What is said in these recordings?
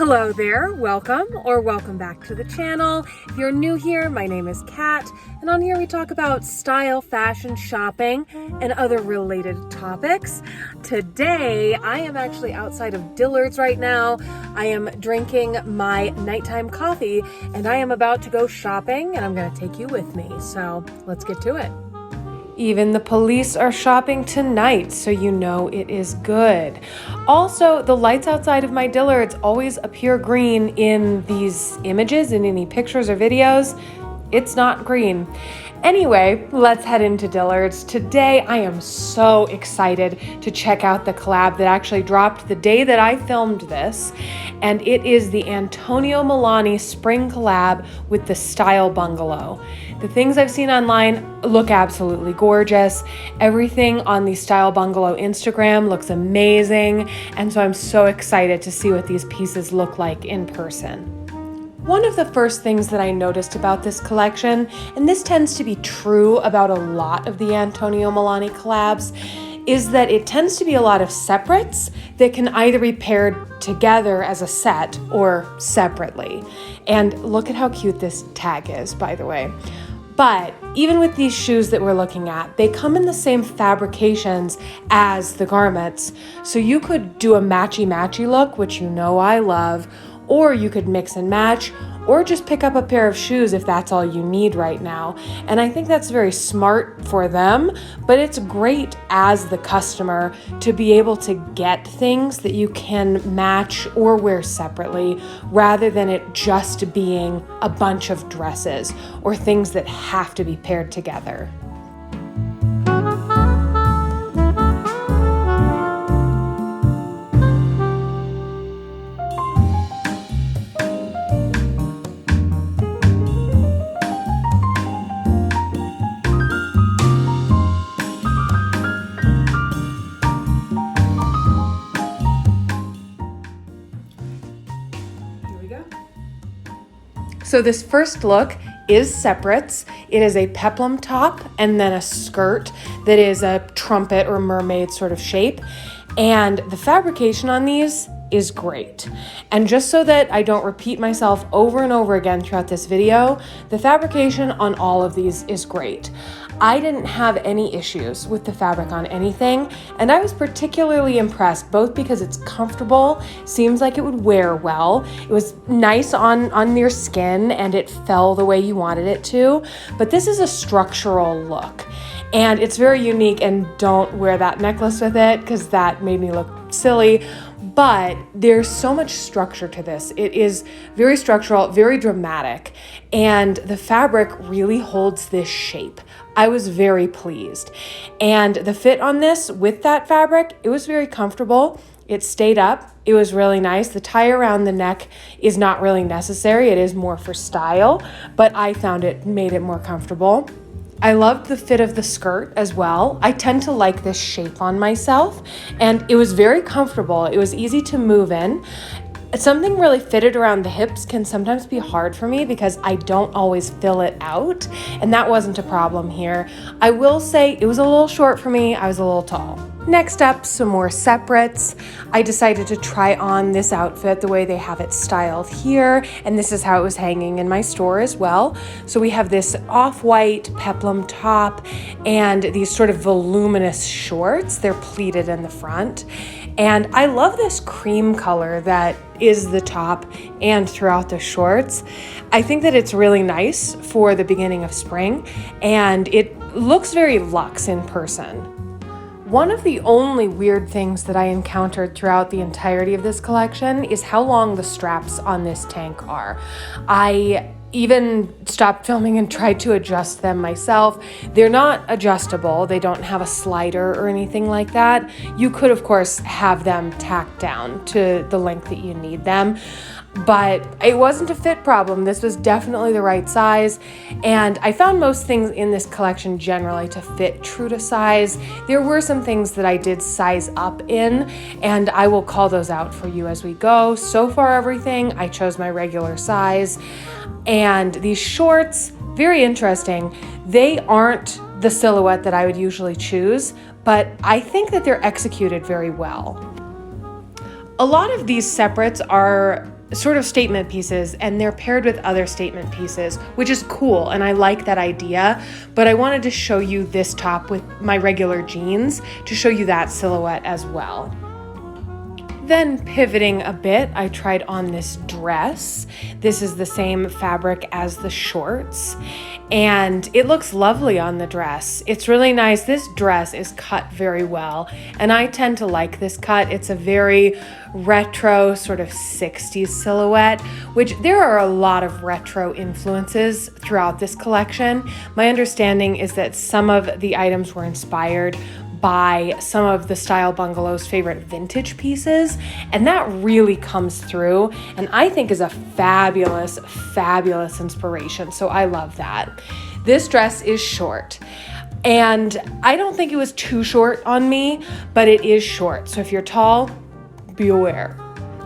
Hello there, welcome or welcome back to the channel. If you're new here, my name is Kat, and on here we talk about style, fashion, shopping, and other related topics. Today, I am actually outside of Dillards right now. I am drinking my nighttime coffee, and I am about to go shopping, and I'm gonna take you with me. So let's get to it. Even the police are shopping tonight, so you know it is good. Also, the lights outside of my Dillards always appear green in these images, in any pictures or videos. It's not green. Anyway, let's head into Dillards. Today, I am so excited to check out the collab that actually dropped the day that I filmed this, and it is the Melani spring collab with the Style Bungalow. The things I've seen online look absolutely gorgeous. Everything on the Style Bungalow Instagram looks amazing, and so I'm so excited to see what these pieces look like in person. One of the first things that I noticed about this collection, and this tends to be true about a lot of the Melani collabs, is that it tends to be a lot of separates that can either be paired together as a set or separately. And look at how cute this tag is, by the way. But even with these shoes that we're looking at, they come in the same fabrications as the garments. So you could do a matchy-matchy look, which you know I love, or you could mix and match, or just pick up a pair of shoes if that's all you need right now. And I think that's very smart for them, but it's great as the customer to be able to get things that you can match or wear separately, rather than it just being a bunch of dresses or things that have to be paired together. So this first look is separates. It is a peplum top and then a skirt that is a trumpet or mermaid sort of shape. And the fabrication on these is great. And just so that I don't repeat myself over and over again throughout this video, the fabrication on all of these is great. I didn't have any issues with the fabric on anything, and I was particularly impressed both because it's comfortable, seems like it would wear well, it was nice on your skin, and it fell the way you wanted it to, but this is a structural look, and it's very unique, and don't wear that necklace with it because that made me look silly. But there's so much structure to this. It is very structural, very dramatic, and the fabric really holds this shape. I was very pleased. And the fit on this with that fabric, it was very comfortable. It stayed up. It was really nice. The tie around the neck is not really necessary. It is more for style, but I found it made it more comfortable. I loved the fit of the skirt as well. I tend to like this shape on myself, and it was very comfortable. It was easy to move in. Something really fitted around the hips can sometimes be hard for me because I don't always fill it out, and that wasn't a problem here. I will say it was a little short for me. I was a little tall. Next up, some more separates. I decided to try on this outfit the way they have it styled here, and this is how it was hanging in my store as well. So we have this off-white peplum top and these sort of voluminous shorts. They're pleated in the front. And I love this cream color that is the top and throughout the shorts. I think that it's really nice for the beginning of spring, and it looks very luxe in person. One of the only weird things that I encountered throughout the entirety of this collection is how long the straps on this tank are. I even stopped filming and tried to adjust them myself. They're not adjustable. They don't have a slider or anything like that. You could, of course, have them tacked down to the length that you need them, but it wasn't a fit problem. This was definitely the right size, and I found most things in this collection generally to fit true to size. There were some things that I did size up in, and I will call those out for you as we go. So far, everything, I chose my regular size. And these shorts, very interesting. They aren't the silhouette that I would usually choose, but I think that they're executed very well. A lot of these separates are sort of statement pieces, and they're paired with other statement pieces, which is cool, and I like that idea. But I wanted to show you this top with my regular jeans to show you that silhouette as well. Then pivoting a bit, I tried on this dress. This is the same fabric as the shorts, and it looks lovely on the dress. It's really nice. This dress is cut very well, and I tend to like this cut. It's a very retro sort of 60s silhouette, which there are a lot of retro influences throughout this collection. My understanding is that some of the items were inspired by some of the Style Bungalow's favorite vintage pieces, and that really comes through, and I think is a fabulous, fabulous inspiration. So I love that. This dress is short, and I don't think it was too short on me, but it is short. So if you're tall, be aware.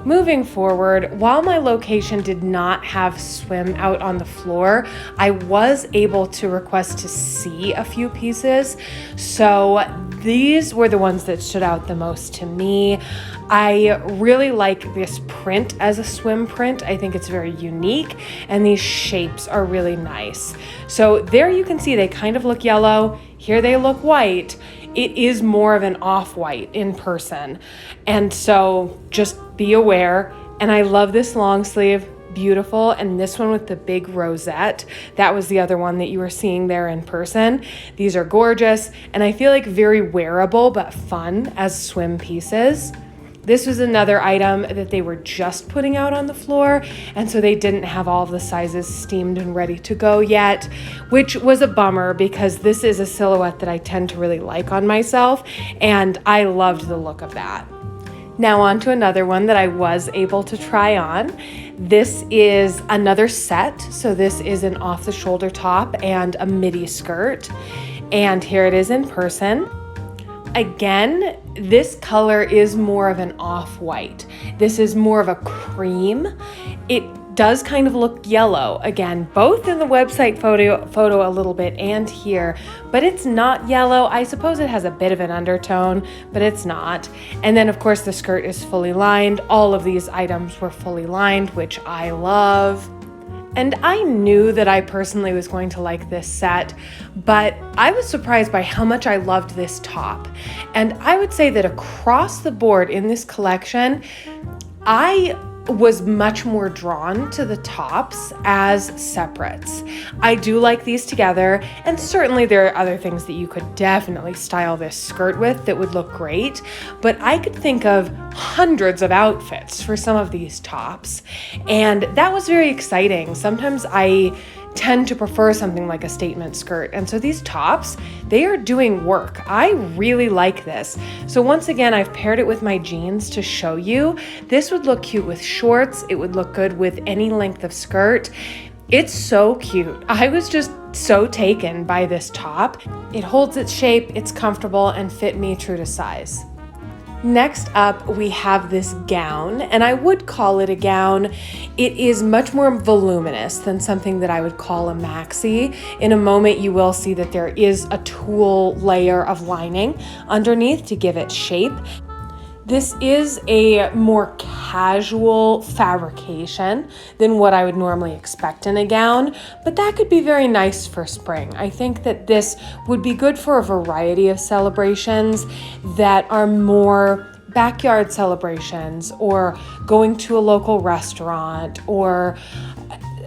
Moving forward, while my location did not have swim out on the floor, I was able to request to see a few pieces. So these were the ones that stood out the most to me. I really like this print as a swim print. I think it's very unique, and these shapes are really nice. So there you can see they kind of look yellow. Here they look white. It is more of an off-white in person. And so just be aware. And I love this long sleeve, beautiful. And this one with the big rosette, that was the other one that you were seeing there in person. These are gorgeous, and I feel like very wearable but fun as swim pieces. This was another item that they were just putting out on the floor, and so they didn't have all of the sizes steamed and ready to go yet, which was a bummer because this is a silhouette that I tend to really like on myself, and I loved the look of that. Now on to another one that I was able to try on. This is another set, so this is an off-the-shoulder top and a midi skirt, and here it is in person. Again, this color is more of an off-white. This is more of a cream. It does kind of look yellow, again, both in the website photo a little bit and here, but it's not yellow. I suppose it has a bit of an undertone, but it's not. And then of course the skirt is fully lined. All of these items were fully lined, which I love. And I knew that I personally was going to like this set, but I was surprised by how much I loved this top. And I would say that across the board in this collection, I was much more drawn to the tops as separates. I do like these together, and certainly there are other things that you could definitely style this skirt with that would look great, but I could think of hundreds of outfits for some of these tops, and that was very exciting. Sometimes I tend to prefer something like a statement skirt, and so these tops, they are doing work. I really like this. So once again, I've paired it with my jeans to show you. This would look cute with shorts. It would look good with any length of skirt. It's so cute. I was just so taken by this top. It holds its shape, it's comfortable, and fit me true to size. Next up, we have this gown, and I would call it a gown. It is much more voluminous than something that I would call a maxi. In a moment, you will see that there is a tulle layer of lining underneath to give it shape. This is a more casual fabrication than what I would normally expect in a gown, but that could be very nice for spring. I think that this would be good for a variety of celebrations that are more backyard celebrations, or going to a local restaurant, or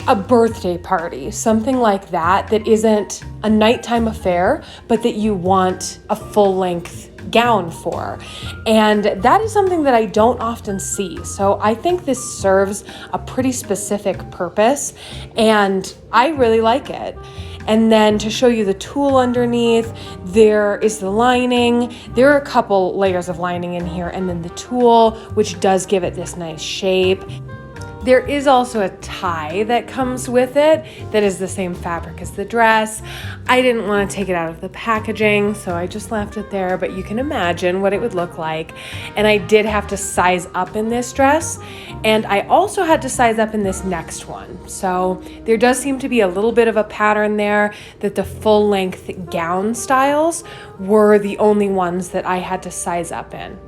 a birthday party, something like that, that isn't a nighttime affair, but that you want a full-length gown for. And that is something that I don't often see. So I think this serves a pretty specific purpose, and I really like it. And then to show you the tulle underneath, there is the lining. There are a couple layers of lining in here, and then the tulle, which does give it this nice shape. There is also a tie that comes with it that is the same fabric as the dress. I didn't want to take it out of the packaging, so I just left it there, but you can imagine what it would look like. And I did have to size up in this dress, and I also had to size up in this next one. So there does seem to be a little bit of a pattern there that the full-length gown styles were the only ones that I had to size up in.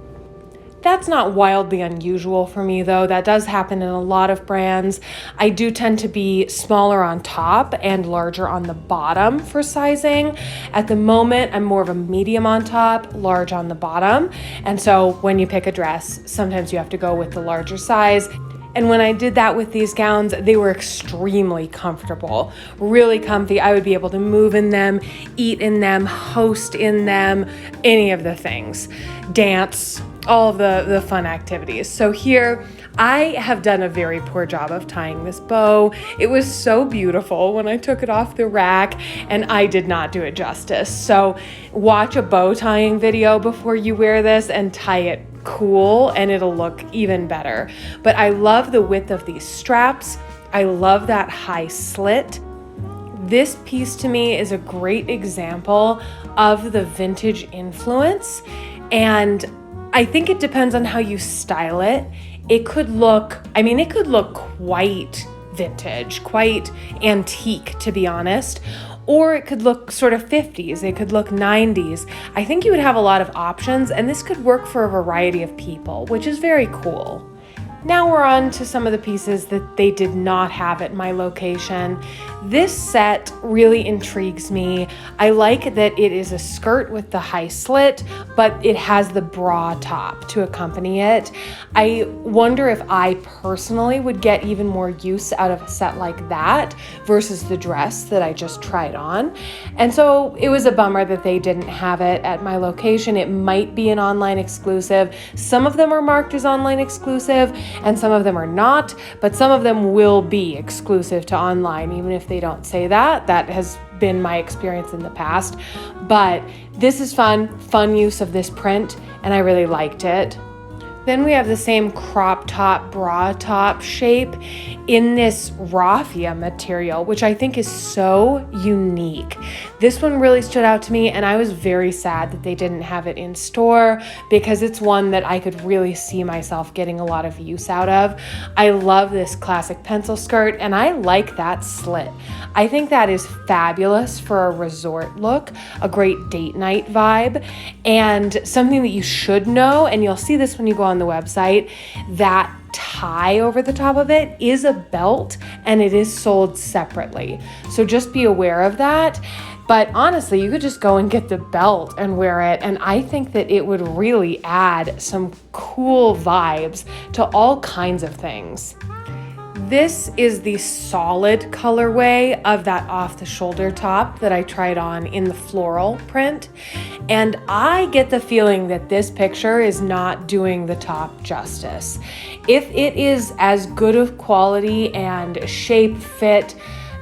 That's not wildly unusual for me though. That does happen in a lot of brands. I do tend to be smaller on top and larger on the bottom for sizing. At the moment, I'm more of a medium on top, large on the bottom. And so when you pick a dress, sometimes you have to go with the larger size. And when I did that with these gowns, they were extremely comfortable, really comfy. I would be able to move in them, eat in them, host in them, any of the things, dance, all of the fun activities. So here, I have done a very poor job of tying this bow. It was so beautiful when I took it off the rack, and I did not do it justice. So watch a bow tying video before you wear this and tie it cool, and it'll look even better. But I love the width of these straps. I love that high slit. This piece to me is a great example of the vintage influence, and I think it depends on how you style it. It could look quite vintage, quite antique, to be honest. Or it could look sort of 50s, it could look 90s. I think you would have a lot of options, and this could work for a variety of people, which is very cool. Now we're on to some of the pieces that they did not have at my location. This set really intrigues me. I like that it is a skirt with the high slit, but it has the bra top to accompany it. I wonder if I personally would get even more use out of a set like that versus the dress that I just tried on. And so it was a bummer that they didn't have it at my location. It might be an online exclusive. Some of them are marked as online exclusive, and some of them are not, but some of them will be exclusive to online, even if they don't say that. That has been my experience in the past. But this is fun use of this print, and I really liked it. Then we have the same crop top, bra top shape in this raffia material, which I think is so unique. This one really stood out to me, and I was very sad that they didn't have it in store because it's one that I could really see myself getting a lot of use out of. I love this classic pencil skirt, and I like that slit. I think that is fabulous for a resort look, a great date night vibe, and something that you should know, and you'll see this when you go on the website, that tie over the top of it is a belt, and it is sold separately. So just be aware of that. But honestly, you could just go and get the belt and wear it, and I think that it would really add some cool vibes to all kinds of things. This is the solid colorway of that off-the-shoulder top that I tried on in the floral print. And I get the feeling that this picture is not doing the top justice. If it is as good of quality and shape, fit,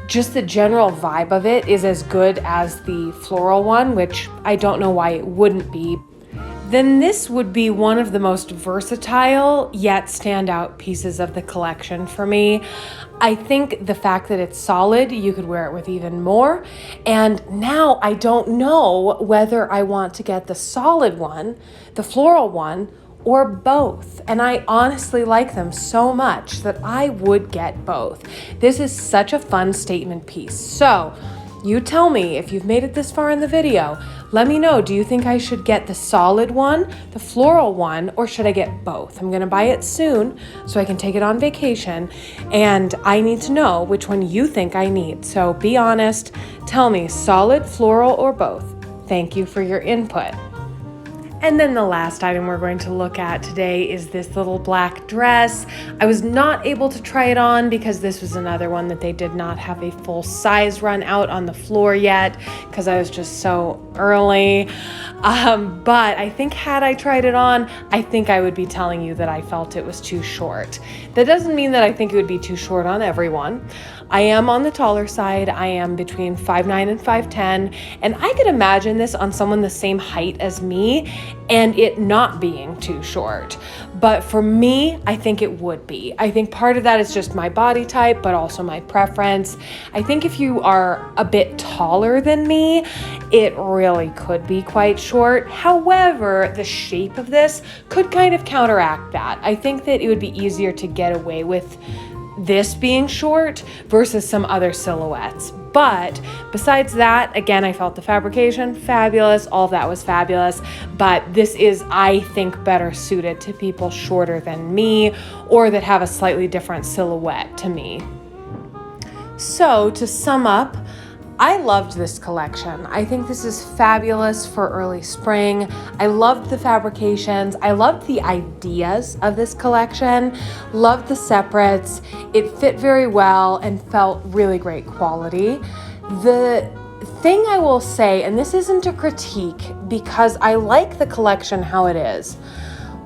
just the general vibe of it is as good as the floral one, which I don't know why it wouldn't be, then this would be one of the most versatile yet standout pieces of the collection for me. I think the fact that it's solid, you could wear it with even more. And now I don't know whether I want to get the solid one, the floral one, or both. And I honestly like them so much that I would get both. This is such a fun statement piece. So you tell me if you've made it this far in the video. Let me know, do you think I should get the solid one, the floral one, or should I get both? I'm gonna buy it soon so I can take it on vacation, and I need to know which one you think I need. So be honest, tell me solid, floral, or both. Thank you for your input. And then the last item we're going to look at today is this little black dress. I was not able to try it on because this was another one that they did not have a full size run out on the floor yet because I was just so early. But I think had I tried it on, I think I would be telling you that I felt it was too short. That doesn't mean that I think it would be too short on everyone. I am on the taller side. I am between 5'9" and 5'10", and I could imagine this on someone the same height as me and it not being too short. But for me, I think it would be. I think part of that is just my body type, but also my preference. I think if you are a bit taller than me, it really could be quite short. However, the shape of this could kind of counteract that. I think that it would be easier to get away with this being short versus some other silhouettes. But besides that, again, I felt the fabrication fabulous. All of that was fabulous. But this is, I think, better suited to people shorter than me or that have a slightly different silhouette to me. So to sum up, I loved this collection. I think this is fabulous for early spring. I loved the fabrications. I loved the ideas of this collection. Loved the separates. It fit very well and felt really great quality. The thing I will say, and this isn't a critique because I like the collection how it is.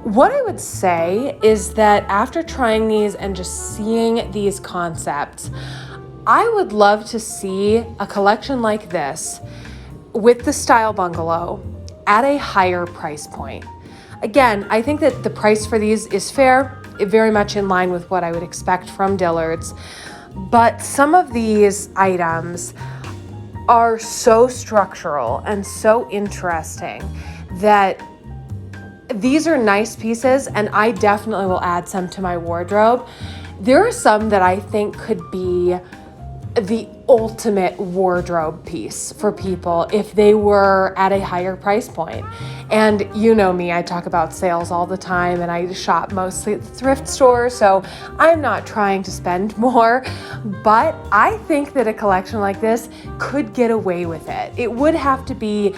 What I would say is that after trying these and just seeing these concepts, I would love to see a collection like this with the style bungalow at a higher price point. Again, I think that the price for these is fair, very much in line with what I would expect from Dillards. But some of these items are so structural and so interesting that these are nice pieces, and I definitely will add some to my wardrobe. There are some that I think could be the ultimate wardrobe piece for people if they were at a higher price point. And you know me, I talk about sales all the time, and I shop mostly at the thrift store, so I'm not trying to spend more, but I think that a collection like this could get away with it. It would have to be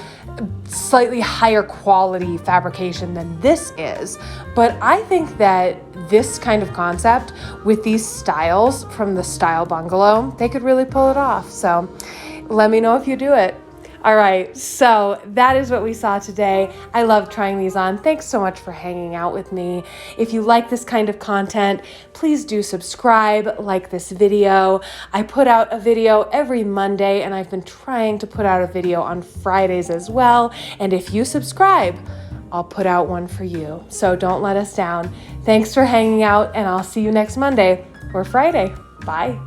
slightly higher quality fabrication than this is, but I think that this kind of concept with these styles from the style bungalow, they could really pull it off. So let me know if you do it. All right, so that is what we saw today. I love trying these on. Thanks so much for hanging out with me. If you like this kind of content, please do subscribe, like this video. I put out a video every Monday, and I've been trying to put out a video on Fridays as well. And if you subscribe, I'll put out one for you. So don't let us down. Thanks for hanging out, and I'll see you next Monday or Friday. Bye.